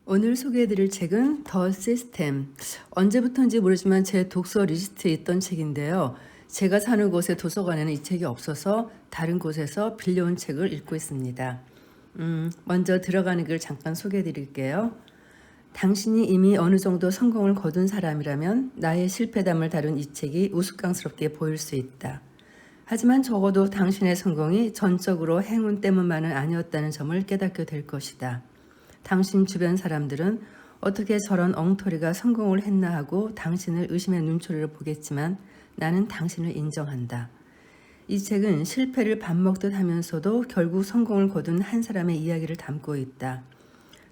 오늘 소개해드릴 책은 더 시스템. 언제부터인지 모르지만 제 독서 리스트에 있던 책인데요. 제가 사는 곳의 도서관에는 이 책이 없어서 다른 곳에서 빌려온 책을 읽고 있습니다. 먼저 들어가는 글 잠깐 소개해드릴게요. 당신이 이미 어느 정도 성공을 거둔 사람이라면 나의 실패담을 다룬 이 책이 우스꽝스럽게 보일 수 있다. 하지만 적어도 당신의 성공이 전적으로 행운 때문만은 아니었다는 점을 깨닫게 될 것이다. 당신 주변 사람들은 어떻게 저런 엉터리가 성공을 했나 하고 당신을 의심의 눈초리로 보겠지만 나는 당신을 인정한다. 이 책은 실패를 밥 먹듯 하면서도 결국 성공을 거둔 한 사람의 이야기를 담고 있다.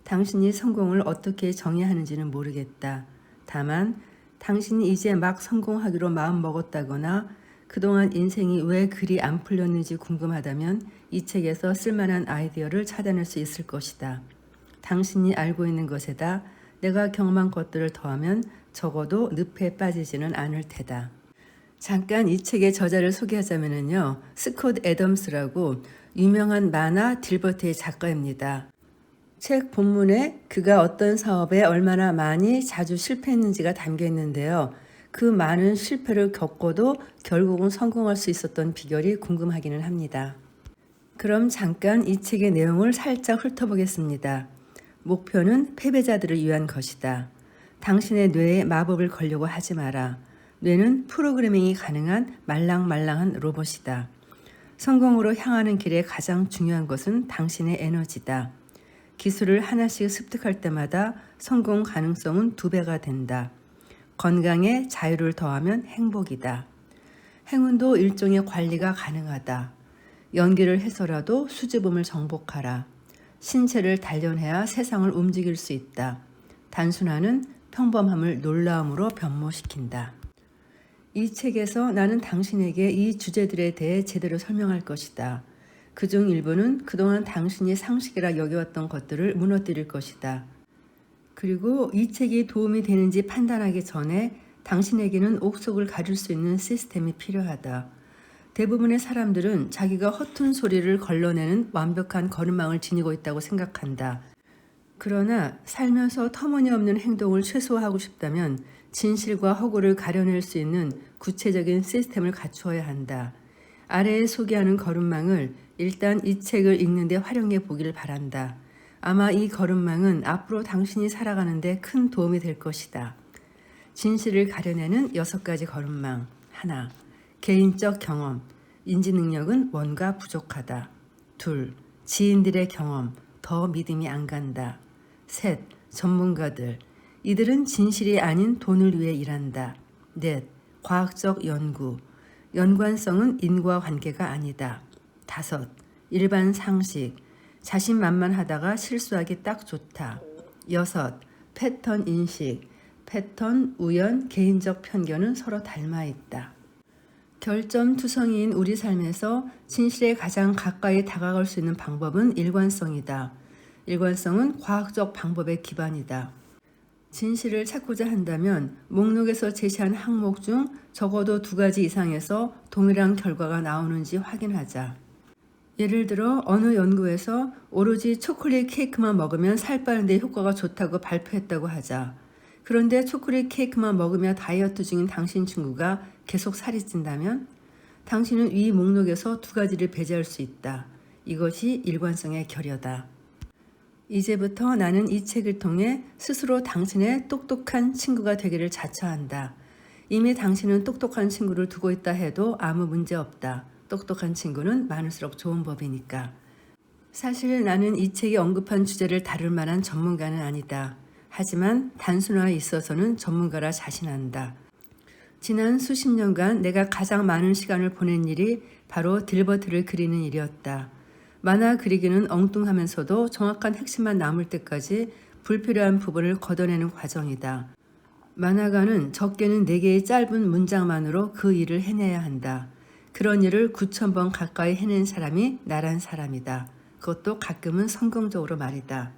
당신이 성공을 어떻게 정의하는지는 모르겠다. 다만 당신이 이제 막 성공하기로 마음 먹었다거나 그동안 인생이 왜 그리 안 풀렸는지 궁금하다면 이 책에서 쓸만한 아이디어를 찾아낼 수 있을 것이다. 당신이 알고 있는 것에다 내가 경험한 것들을 더하면 적어도 늪에 빠지지는 않을 테다. 잠깐 이 책의 저자를 소개하자면요. 스콧 애덤스라고 유명한 만화 딜버트의 작가입니다. 책 본문에 그가 어떤 사업에 얼마나 많이 자주 실패했는지가 담겨 있는데요. 그 많은 실패를 겪고도 결국은 성공할 수 있었던 비결이 궁금하기는 합니다. 그럼 잠깐 이 책의 내용을 살짝 훑어보겠습니다. 목표는 패배자들을 위한 것이다. 당신의 뇌에 마법을 걸려고 하지 마라. 뇌는 프로그래밍이 가능한 말랑말랑한 로봇이다. 성공으로 향하는 길에 가장 중요한 것은 당신의 에너지다. 기술을 하나씩 습득할 때마다 성공 가능성은 2배가 된다. 건강에 자유를 더하면 행복이다. 행운도 일종의 관리가 가능하다. 연기를 해서라도 수줍음을 정복하라. 신체를 단련해야 세상을 움직일 수 있다. 단순화는 평범함을 놀라움으로 변모시킨다. 이 책에서 나는 당신에게 이 주제들에 대해 제대로 설명할 것이다. 그중 일부는 그동안 당신이 상식이라 여겨왔던 것들을 무너뜨릴 것이다. 그리고 이 책이 도움이 되는지 판단하기 전에 당신에게는 옥석을 가릴 수 있는 시스템이 필요하다. 대부분의 사람들은 자기가 허튼 소리를 걸러내는 완벽한 걸음망을 지니고 있다고 생각한다. 그러나 살면서 터무니없는 행동을 최소화하고 싶다면 진실과 허구를 가려낼 수 있는 구체적인 시스템을 갖추어야 한다. 아래에 소개하는 걸음망을 일단 이 책을 읽는데 활용해 보기를 바란다. 아마 이 걸음망은 앞으로 당신이 살아가는데 큰 도움이 될 것이다. 진실을 가려내는 6가지 걸음망. 하나, 개인적 경험, 인지 능력은 뭔가 부족하다. 2, 지인들의 경험, 더 믿음이 안 간다. 3, 전문가들, 이들은 진실이 아닌 돈을 위해 일한다. 4, 과학적 연구, 연관성은 인과관계가 아니다. 5, 일반 상식, 자신만만하다가 실수하기 딱 좋다. 6, 패턴 인식, 패턴, 우연, 개인적 편견은 서로 닮아 있다. 결점투성이인 우리 삶에서 진실에 가장 가까이 다가갈 수 있는 방법은 일관성이다. 일관성은 과학적 방법의 기반이다. 진실을 찾고자 한다면 목록에서 제시한 항목 중 적어도 2가지 이상에서 동일한 결과가 나오는지 확인하자. 예를 들어 어느 연구에서 오로지 초콜릿 케이크만 먹으면 살 빠는데 효과가 좋다고 발표했다고 하자. 그런데 초콜릿 케이크만 먹으며 다이어트 중인 당신 친구가 계속 살이 찐다면 당신은 위 목록에서 2가지를 배제할 수 있다. 이것이 일관성의 결여다. 이제부터 나는 이 책을 통해 스스로 당신의 똑똑한 친구가 되기를 자처한다. 이미 당신은 똑똑한 친구를 두고 있다 해도 아무 문제 없다. 똑똑한 친구는 많을수록 좋은 법이니까. 사실 나는 이 책이 언급한 주제를 다룰 만한 전문가는 아니다. 하지만 단순화에 있어서는 전문가라 자신한다. 지난 수십 년간 내가 가장 많은 시간을 보낸 일이 바로 딜버트를 그리는 일이었다. 만화 그리기는 엉뚱하면서도 정확한 핵심만 남을 때까지 불필요한 부분을 걷어내는 과정이다. 만화가는 적게는 4개의 짧은 문장만으로 그 일을 해내야 한다. 그런 일을 9,000번 가까이 해낸 사람이 나란 사람이다. 그것도 가끔은 성공적으로 말이다.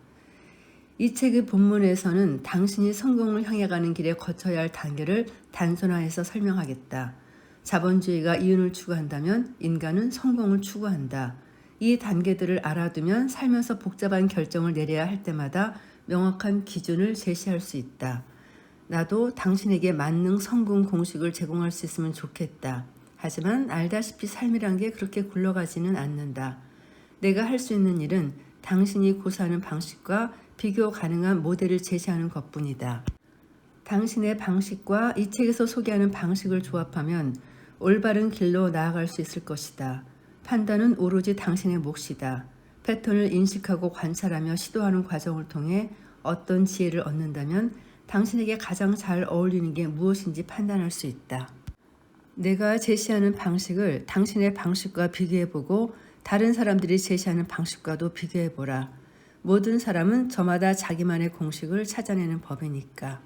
이 책의 본문에서는 당신이 성공을 향해 가는 길에 거쳐야 할 단계를 단순화해서 설명하겠다. 자본주의가 이윤을 추구한다면 인간은 성공을 추구한다. 이 단계들을 알아두면 살면서 복잡한 결정을 내려야 할 때마다 명확한 기준을 제시할 수 있다. 나도 당신에게 만능 성공 공식을 제공할 수 있으면 좋겠다. 하지만 알다시피 삶이란 게 그렇게 굴러가지는 않는다. 내가 할 수 있는 일은 당신이 고사하는 방식과 비교 가능한 모델을 제시하는 것뿐이다. 당신의 방식과 이 책에서 소개하는 방식을 조합하면 올바른 길로 나아갈 수 있을 것이다. 판단은 오로지 당신의 몫이다. 패턴을 인식하고 관찰하며 시도하는 과정을 통해 어떤 지혜를 얻는다면 당신에게 가장 잘 어울리는 게 무엇인지 판단할 수 있다. 내가 제시하는 방식을 당신의 방식과 비교해보고 다른 사람들이 제시하는 방식과도 비교해보라. 모든 사람은 저마다 자기만의 공식을 찾아내는 법이니까.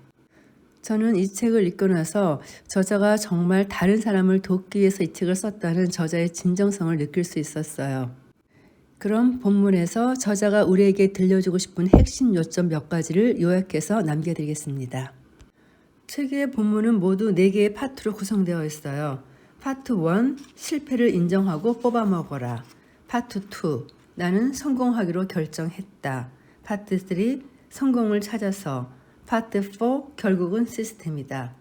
저는 이 책을 읽고 나서 저자가 정말 다른 사람을 돕기 위해서 이 책을 썼다는 저자의 진정성을 느낄 수 있었어요. 그럼 본문에서 저자가 우리에게 들려주고 싶은 핵심 요점 몇 가지를 요약해서 남겨드리겠습니다. 책의 본문은 모두 4개의 파트로 구성되어 있어요. 파트 1, 실패를 인정하고 뽑아먹어라. 파트 2, 나는 성공하기로 결정했다. 파트 3, 성공을 찾아서. 파트 4, 결국은 시스템이다.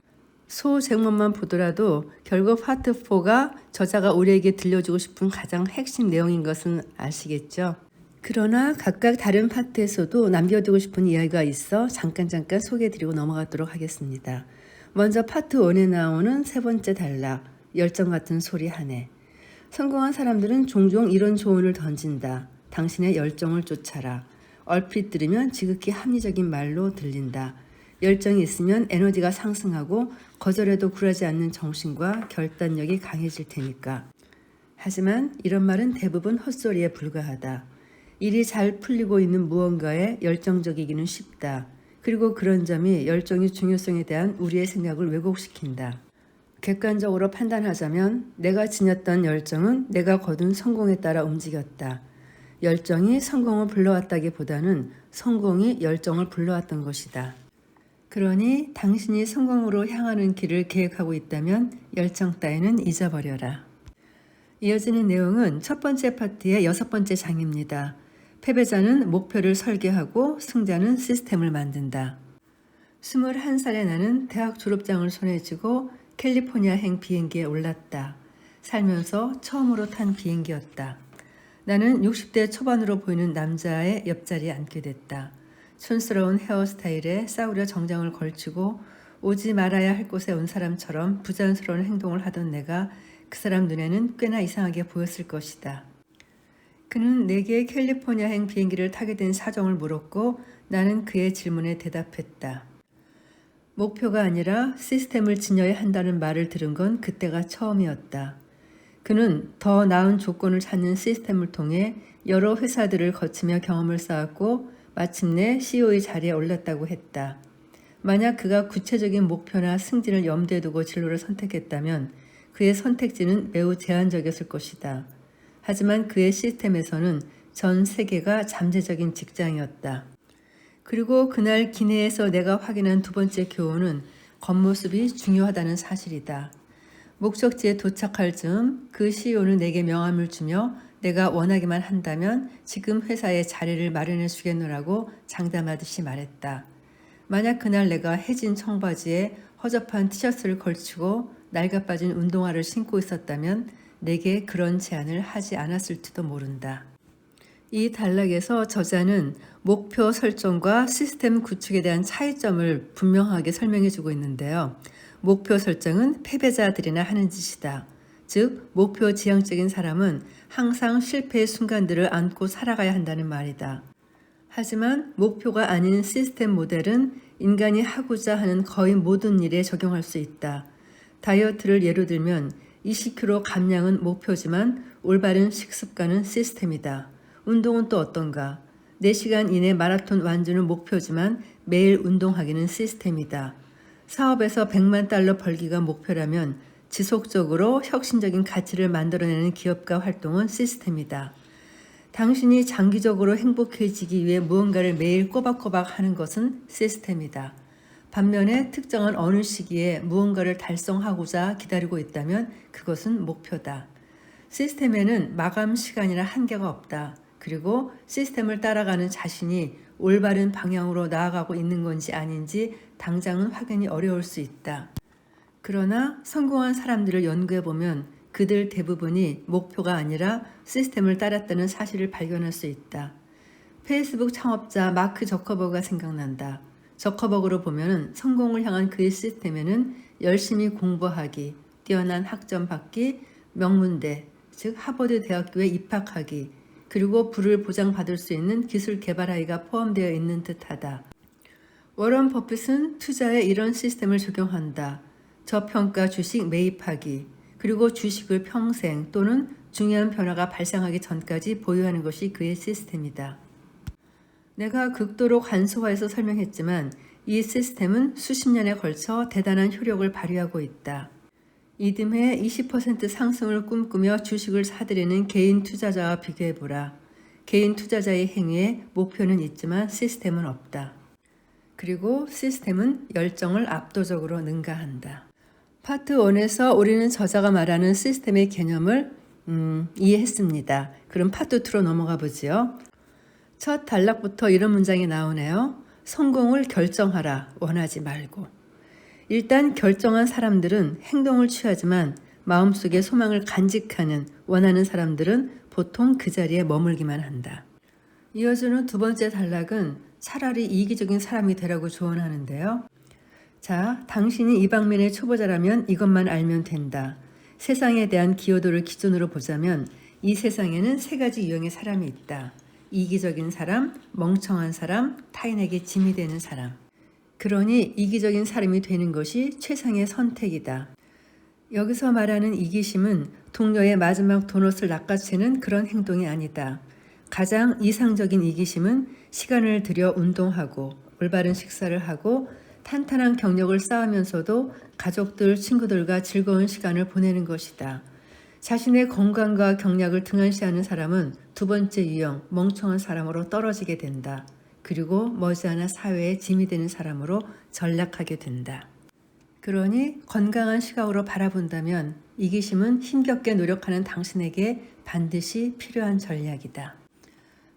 소제목만 보더라도 결국 파트 4가 저자가 우리에게 들려주고 싶은 가장 핵심 내용인 것은 아시겠죠? 그러나 각각 다른 파트에서도 남겨두고 싶은 이야기가 있어 잠깐 소개해드리고 넘어가도록 하겠습니다. 먼저 파트 1에 나오는 세 번째 단락, 열정 같은 소리 하네. 성공한 사람들은 종종 이런 조언을 던진다. 당신의 열정을 쫓아라. 얼핏 들으면 지극히 합리적인 말로 들린다. 열정이 있으면 에너지가 상승하고 거절해도 굴하지 않는 정신과 결단력이 강해질 테니까. 하지만 이런 말은 대부분 헛소리에 불과하다. 일이 잘 풀리고 있는 무언가에 열정적이기는 쉽다. 그리고 그런 점이 열정의 중요성에 대한 우리의 생각을 왜곡시킨다. 객관적으로 판단하자면 내가 지녔던 열정은 내가 거둔 성공에 따라 움직였다. 열정이 성공을 불러왔다기보다는 성공이 열정을 불러왔던 것이다. 그러니 당신이 성공으로 향하는 길을 계획하고 있다면 열정 따위는 잊어버려라. 이어지는 내용은 첫 번째 파트의 6번째 장입니다. 패배자는 목표를 설계하고 승자는 시스템을 만든다. 21살의 나는 대학 졸업장을 손에 쥐고 캘리포니아행 비행기에 올랐다. 살면서 처음으로 탄 비행기였다. 나는 60대 초반으로 보이는 남자의 옆자리에 앉게 됐다. 촌스러운 헤어스타일에 싸우려 정장을 걸치고 오지 말아야 할 곳에 온 사람처럼 부자연스러운 행동을 하던 내가 그 사람 눈에는 꽤나 이상하게 보였을 것이다. 그는 내게 캘리포니아행 비행기를 타게 된 사정을 물었고 나는 그의 질문에 대답했다. 목표가 아니라 시스템을 지녀야 한다는 말을 들은 건 그때가 처음이었다. 그는 더 나은 조건을 찾는 시스템을 통해 여러 회사들을 거치며 경험을 쌓았고 마침내 CEO의 자리에 올랐다고 했다. 만약 그가 구체적인 목표나 승진을 염두에 두고 진로를 선택했다면 그의 선택지는 매우 제한적이었을 것이다. 하지만 그의 시스템에서는 전 세계가 잠재적인 직장이었다. 그리고 그날 기내에서 내가 확인한 두 번째 교훈은 겉모습이 중요하다는 사실이다. 목적지에 도착할 즈음 그 CEO는 내게 명함을 주며 내가 원하기만 한다면 지금 회사에 자리를 마련해 주겠노라고 장담하듯이 말했다. 만약 그날 내가 해진 청바지에 허접한 티셔츠를 걸치고 낡아빠진 운동화를 신고 있었다면 내게 그런 제안을 하지 않았을지도 모른다. 이 단락에서 저자는 목표 설정과 시스템 구축에 대한 차이점을 분명하게 설명해 주고 있는데요. 목표 설정은 패배자들이나 하는 짓이다. 즉, 목표 지향적인 사람은 항상 실패의 순간들을 안고 살아가야 한다는 말이다. 하지만 목표가 아닌 시스템 모델은 인간이 하고자 하는 거의 모든 일에 적용할 수 있다. 다이어트를 예로 들면 20kg 감량은 목표지만 올바른 식습관은 시스템이다. 운동은 또 어떤가? 4시간 이내 마라톤 완주는 목표지만 매일 운동하기는 시스템이다. 사업에서 100만 달러 벌기가 목표라면 지속적으로 혁신적인 가치를 만들어내는 기업가 활동은 시스템이다. 당신이 장기적으로 행복해지기 위해 무언가를 매일 꼬박꼬박 하는 것은 시스템이다. 반면에 특정한 어느 시기에 무언가를 달성하고자 기다리고 있다면 그것은 목표다. 시스템에는 마감 시간이나 한계가 없다. 그리고 시스템을 따라가는 자신이 올바른 방향으로 나아가고 있는 건지 아닌지 당장은 확인이 어려울 수 있다. 그러나 성공한 사람들을 연구해보면 그들 대부분이 목표가 아니라 시스템을 따랐다는 사실을 발견할 수 있다. 페이스북 창업자 마크 저커버그가 생각난다. 저커버그로 보면 성공을 향한 그의 시스템에는 열심히 공부하기, 뛰어난 학점 받기, 명문대, 즉 하버드 대학교에 입학하기, 그리고 부를 보장받을 수 있는 기술 개발하기가 포함되어 있는 듯하다. 워런 버핏은 투자에 이런 시스템을 적용한다. 저평가 주식 매입하기, 그리고 주식을 평생 또는 중요한 변화가 발생하기 전까지 보유하는 것이 그의 시스템이다. 내가 극도로 간소화해서 설명했지만 이 시스템은 수십 년에 걸쳐 대단한 효력을 발휘하고 있다. 이듬해 20% 상승을 꿈꾸며 주식을 사들이는 개인 투자자와 비교해보라. 개인 투자자의 행위에 목표는 있지만 시스템은 없다. 그리고 시스템은 열정을 압도적으로 능가한다. 파트 1에서 우리는 저자가 말하는 시스템의 개념을 이해했습니다. 그럼 파트 2로 넘어가 보지요. 첫 단락부터 이런 문장이 나오네요. 성공을 결정하라, 원하지 말고. 일단 결정한 사람들은 행동을 취하지만 마음속에 소망을 간직하는, 원하는 사람들은 보통 그 자리에 머물기만 한다. 이어주는 두 번째 단락은 차라리 이기적인 사람이 되라고 조언하는데요. 자, 당신이 이 방면의 초보자라면 이것만 알면 된다. 세상에 대한 기여도를 기준으로 보자면 이 세상에는 세 가지 유형의 사람이 있다. 이기적인 사람, 멍청한 사람, 타인에게 짐이 되는 사람. 그러니 이기적인 사람이 되는 것이 최상의 선택이다. 여기서 말하는 이기심은 동료의 마지막 도넛을 낚아채는 그런 행동이 아니다. 가장 이상적인 이기심은 시간을 들여 운동하고 올바른 식사를 하고 탄탄한 경력을 쌓으면서도 가족들, 친구들과 즐거운 시간을 보내는 것이다. 자신의 건강과 경력을 등한시하는 사람은 두 번째 유형, 멍청한 사람으로 떨어지게 된다. 그리고 머지않아 사회에 짐이 되는 사람으로 전락하게 된다. 그러니 건강한 시각으로 바라본다면 이기심은 힘겹게 노력하는 당신에게 반드시 필요한 전략이다.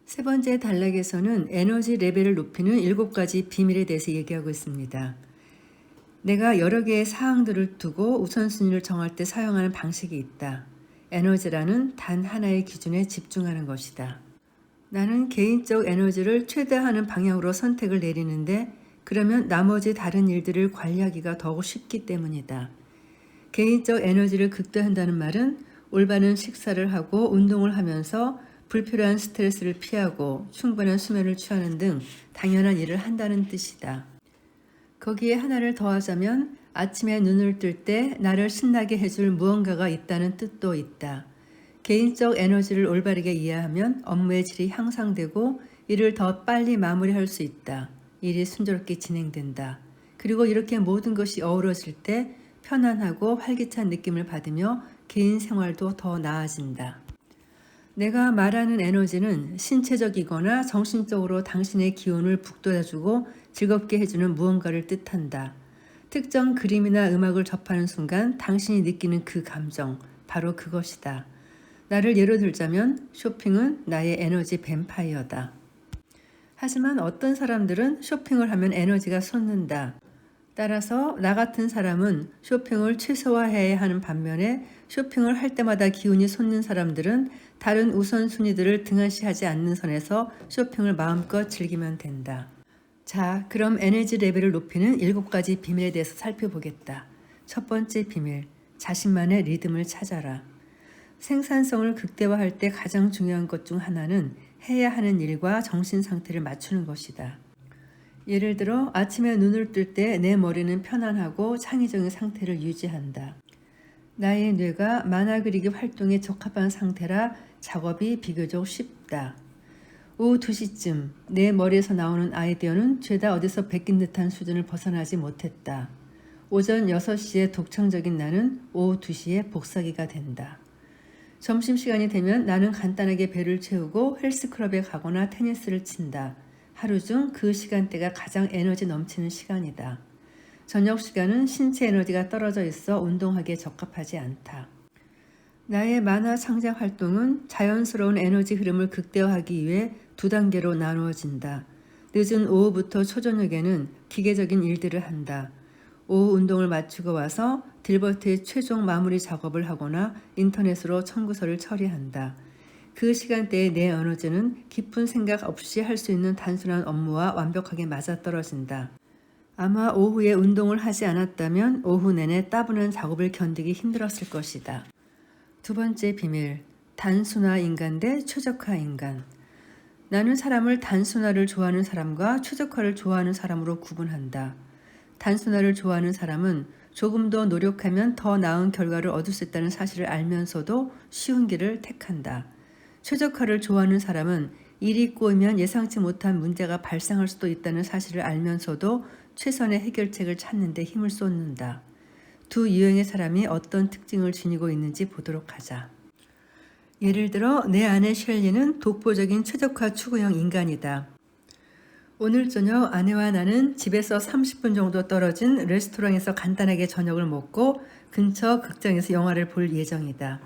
세 번째 단락에서는 에너지 레벨을 높이는 7가지 비밀에 대해서 얘기하고 있습니다. 내가 여러 개의 사항들을 두고 우선순위를 정할 때 사용하는 방식이 있다. 에너지라는 단 하나의 기준에 집중하는 것이다. 나는 개인적 에너지를 최대화하는 방향으로 선택을 내리는데 그러면 나머지 다른 일들을 관리하기가 더욱 쉽기 때문이다. 개인적 에너지를 극대화한다는 말은 올바른 식사를 하고 운동을 하면서 불필요한 스트레스를 피하고 충분한 수면을 취하는 등 당연한 일을 한다는 뜻이다. 거기에 하나를 더하자면 아침에 눈을 뜰 때 나를 신나게 해줄 무언가가 있다는 뜻도 있다. 개인적 에너지를 올바르게 이해하면 업무의 질이 향상되고 일을 더 빨리 마무리할 수 있다. 일이 순조롭게 진행된다. 그리고 이렇게 모든 것이 어우러질 때 편안하고 활기찬 느낌을 받으며 개인 생활도 더 나아진다. 내가 말하는 에너지는 신체적이거나 정신적으로 당신의 기운을 북돋아주고 즐겁게 해주는 무언가를 뜻한다. 특정 그림이나 음악을 접하는 순간 당신이 느끼는 그 감정, 바로 그것이다. 나를 예로 들자면 쇼핑은 나의 에너지 뱀파이어다. 하지만 어떤 사람들은 쇼핑을 하면 에너지가 솟는다. 따라서 나 같은 사람은 쇼핑을 최소화해야 하는 반면에 쇼핑을 할 때마다 기운이 솟는 사람들은 다른 우선순위들을 등한시하지 않는 선에서 쇼핑을 마음껏 즐기면 된다. 자, 그럼 에너지 레벨을 높이는 7가지 비밀에 대해서 살펴보겠다. 첫 번째 비밀, 자신만의 리듬을 찾아라. 생산성을 극대화할 때 가장 중요한 것 중 하나는 해야 하는 일과 정신 상태를 맞추는 것이다. 예를 들어 아침에 눈을 뜰 때 내 머리는 편안하고 창의적인 상태를 유지한다. 나의 뇌가 만화 그리기 활동에 적합한 상태라 작업이 비교적 쉽다. 오후 2시쯤 내 머리에서 나오는 아이디어는 죄다 어디서 베낀 듯한 수준을 벗어나지 못했다. 오전 6시에 독창적인 나는 오후 2시에 복사기가 된다. 점심시간이 되면 나는 간단하게 배를 채우고 헬스클럽에 가거나 테니스를 친다. 하루 중 그 시간대가 가장 에너지 넘치는 시간이다. 저녁 시간은 신체 에너지가 떨어져 있어 운동하기에 적합하지 않다. 나의 만화 창작 활동은 자연스러운 에너지 흐름을 극대화하기 위해 2단계로 나누어진다. 늦은 오후부터 초저녁에는 기계적인 일들을 한다. 오후 운동을 마치고 와서 딜버트의 최종 마무리 작업을 하거나 인터넷으로 청구서를 처리한다. 그 시간대에 내 에너지는 깊은 생각 없이 할 수 있는 단순한 업무와 완벽하게 맞아떨어진다. 아마 오후에 운동을 하지 않았다면 오후 내내 따분한 작업을 견디기 힘들었을 것이다. 두 번째 비밀, 단순화 인간 대 최적화 인간. 나는 사람을 단순화를 좋아하는 사람과 최적화를 좋아하는 사람으로 구분한다. 단순화를 좋아하는 사람은 조금 더 노력하면 더 나은 결과를 얻을 수 있다는 사실을 알면서도 쉬운 길을 택한다. 최적화를 좋아하는 사람은 일이 꼬이면 예상치 못한 문제가 발생할 수도 있다는 사실을 알면서도 최선의 해결책을 찾는 데 힘을 쏟는다. 두 유형의 사람이 어떤 특징을 지니고 있는지 보도록 하자. 예를 들어 내 아내 셸리는 독보적인 최적화 추구형 인간이다. 오늘 저녁 아내와 나는 집에서 30분 정도 떨어진 레스토랑에서 간단하게 저녁을 먹고 근처 극장에서 영화를 볼 예정이다.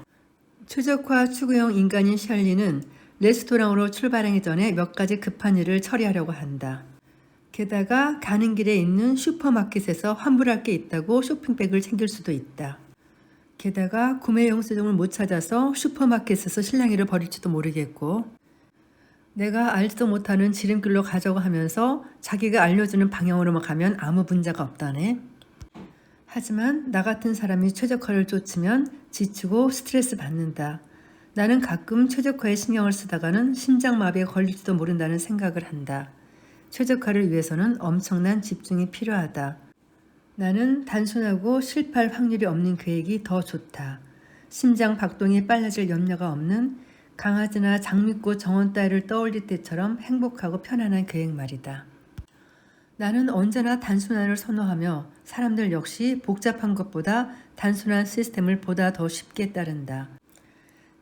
최적화 추구형 인간인 셜리는 레스토랑으로 출발하기 전에 몇 가지 급한 일을 처리하려고 한다. 게다가 가는 길에 있는 슈퍼마켓에서 환불할 게 있다고 쇼핑백을 챙길 수도 있다. 게다가 구매 영수증을 못 찾아서 슈퍼마켓에서 실랑이를 벌일지도 모르겠고, 내가 알지도 못하는 지름길로 가자고 하면서 자기가 알려주는 방향으로만 가면 아무 문제가 없다네. 하지만 나 같은 사람이 최적화를 쫓으면 지치고 스트레스 받는다. 나는 가끔 최적화에 신경을 쓰다가는 심장마비에 걸릴지도 모른다는 생각을 한다. 최적화를 위해서는 엄청난 집중이 필요하다. 나는 단순하고 실패할 확률이 없는 계획이 더 좋다. 심장 박동이 빨라질 염려가 없는 강아지나 장미꽃 정원 따위를 떠올릴 때처럼 행복하고 편안한 계획 말이다. 나는 언제나 단순화를 선호하며 사람들 역시 복잡한 것보다 단순한 시스템을 보다 더 쉽게 따른다.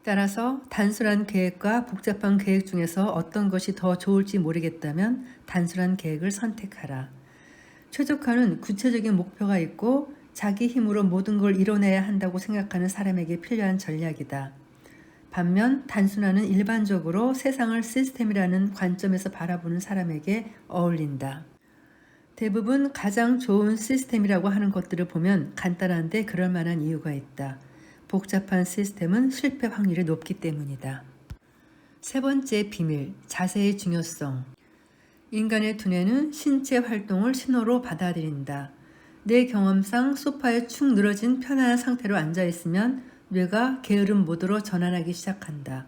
따라서 단순한 계획과 복잡한 계획 중에서 어떤 것이 더 좋을지 모르겠다면 단순한 계획을 선택하라. 최적화는 구체적인 목표가 있고 자기 힘으로 모든 걸 이뤄내야 한다고 생각하는 사람에게 필요한 전략이다. 반면 단순화는 일반적으로 세상을 시스템이라는 관점에서 바라보는 사람에게 어울린다. 대부분 가장 좋은 시스템이라고 하는 것들을 보면 간단한데 그럴 만한 이유가 있다. 복잡한 시스템은 실패 확률이 높기 때문이다. 세 번째 비밀, 자세의 중요성. 인간의 두뇌는 신체 활동을 신호로 받아들인다. 내 경험상 소파에 축 늘어진 편안한 상태로 앉아있으면 뇌가 게으름 모드로 전환하기 시작한다.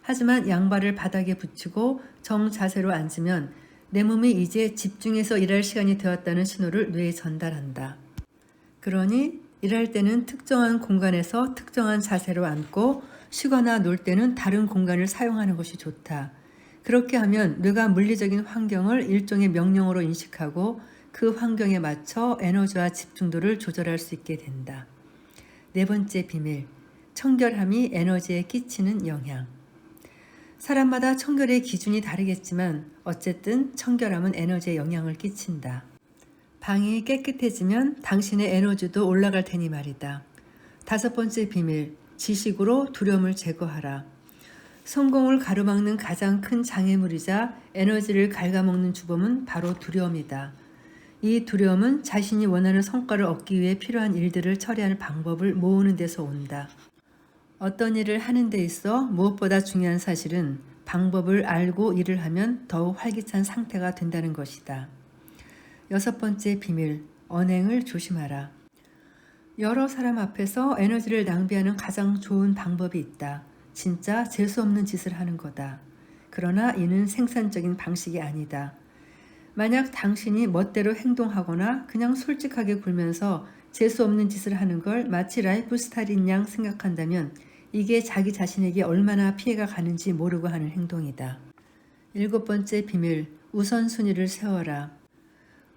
하지만 양발을 바닥에 붙이고 정자세로 앉으면 내 몸이 이제 집중해서 일할 시간이 되었다는 신호를 뇌에 전달한다. 그러니 일할 때는 특정한 공간에서 특정한 자세로 앉고 쉬거나 놀 때는 다른 공간을 사용하는 것이 좋다. 그렇게 하면 뇌가 물리적인 환경을 일종의 명령어로 인식하고 그 환경에 맞춰 에너지와 집중도를 조절할 수 있게 된다. 네 번째 비밀, 청결함이 에너지에 끼치는 영향. 사람마다 청결의 기준이 다르겠지만 어쨌든 청결함은 에너지에 영향을 끼친다. 방이 깨끗해지면 당신의 에너지도 올라갈 테니 말이다. 다섯 번째 비밀, 지식으로 두려움을 제거하라. 성공을 가로막는 가장 큰 장애물이자 에너지를 갉아먹는 주범은 바로 두려움이다. 이 두려움은 자신이 원하는 성과를 얻기 위해 필요한 일들을 처리하는 방법을 모으는 데서 온다. 어떤 일을 하는 데 있어 무엇보다 중요한 사실은 방법을 알고 일을 하면 더욱 활기찬 상태가 된다는 것이다. 여섯 번째 비밀, 언행을 조심하라. 여러 사람 앞에서 에너지를 낭비하는 가장 좋은 방법이 있다. 진짜 재수없는 짓을 하는 거다. 그러나 이는 생산적인 방식이 아니다. 만약 당신이 멋대로 행동하거나 그냥 솔직하게 굴면서 재수없는 짓을 하는 걸 마치 라이프 스타일인 양 생각한다면 이게 자기 자신에게 얼마나 피해가 가는지 모르고 하는 행동이다. 일곱 번째 비밀, 우선순위를 세워라.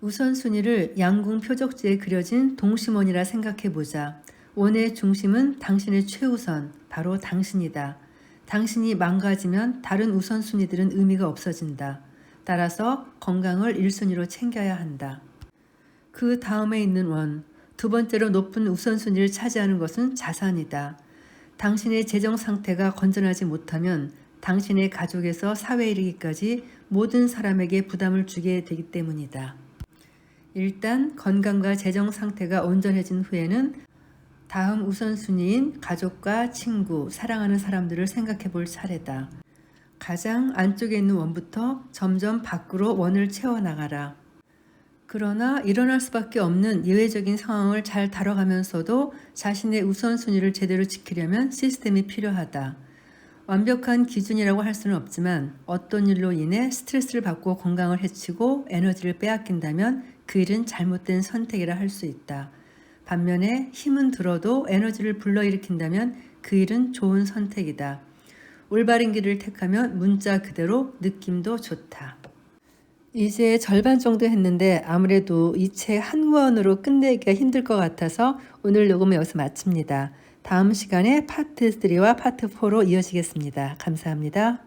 우선순위를 양궁 표적지에 그려진 동심원이라 생각해보자. 원의 중심은 당신의 최우선, 바로 당신이다. 당신이 망가지면 다른 우선순위들은 의미가 없어진다. 따라서 건강을 1순위로 챙겨야 한다. 그 다음에 있는 원, 두 번째로 높은 우선순위를 차지하는 것은 자산이다. 당신의 재정 상태가 건전하지 못하면 당신의 가족에서 사회에 이르기까지 모든 사람에게 부담을 주게 되기 때문이다. 일단 건강과 재정 상태가 온전해진 후에는 다음 우선순위인 가족과 친구, 사랑하는 사람들을 생각해 볼 차례다. 가장 안쪽에 있는 원부터 점점 밖으로 원을 채워나가라. 그러나 일어날 수밖에 없는 예외적인 상황을 잘 다뤄가면서도 자신의 우선순위를 제대로 지키려면 시스템이 필요하다. 완벽한 기준이라고 할 수는 없지만 어떤 일로 인해 스트레스를 받고 건강을 해치고 에너지를 빼앗긴다면 그 일은 잘못된 선택이라 할 수 있다. 반면에 힘은 들어도 에너지를 불러일으킨다면 그 일은 좋은 선택이다. 올바른 길을 택하면 문자 그대로 느낌도 좋다. 이제 절반 정도 했는데 아무래도 이 책 한 권으로 끝내기가 힘들 것 같아서 오늘 녹음은 여기서 마칩니다. 다음 시간에 파트 3와 파트 4로 이어지겠습니다. 감사합니다.